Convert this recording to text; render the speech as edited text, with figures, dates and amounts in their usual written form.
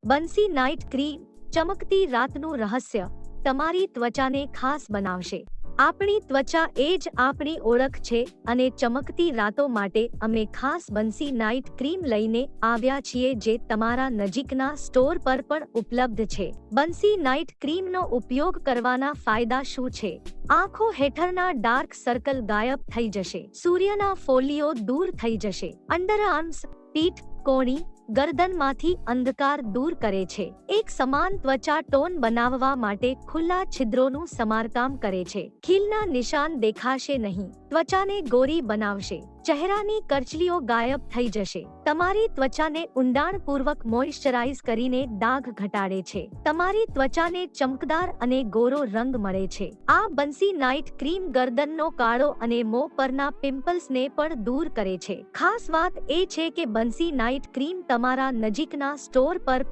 બંસી night cream, ચમકતી રાતનું રહસ્ય, તમારી ત્વચાને ખાસ બનાવશે. આપણી ત્વચા એ જ આપણી ઓળખ છે અને ચમકતી રાતો માટે અમે ખાસ બંસી નાઇટ ક્રીમ લઈને આવ્યા છીએ જે તમારા નજીકના સ્ટોર પર પણ ઉપલબ્ધ છે. બંસી નાઇટ ક્રીમનો ઉપયોગ કરવાના ફાયદા શું છે? આંખો હેઠળના ડાર્ક સર્કલ ગાયબ થઈ જશે, સૂર્યના ફોલ્લીઓ દૂર થઈ જશે, અંડરઆર્મ્સ, પીઠ, કોણી, ગરદનમાંથી અંધકાર દૂર કરે છે, એક સમાન ત્વચા ટોન બનાવવા માટે ખુલ્લા છિદ્રોનું સમારકામ કરે છે, ખીલના નિશાન દેખાશે નહીં, ત્વચાને ગોરી બનાવશે, ચહેરાની કરચલીઓ ગાયબ થઈ જશે, તમારી ત્વચાને ઊંડાણપૂર્વક મોઇશ્ચરાઇઝ કરીને ડાઘ ઘટાડે છે, તમારી ત્વચાને ચમકદાર અને ગોરો રંગ મળે છે. આ બંસી નાઇટ ક્રીમ ગરદનનો કાળો અને મોં પરના પિમ્પલ્સને પણ દૂર કરે છે. ખાસ વાત એ છે કે બંસી નાઇટ ક્રીમ તમારા નજીકના સ્ટોર પર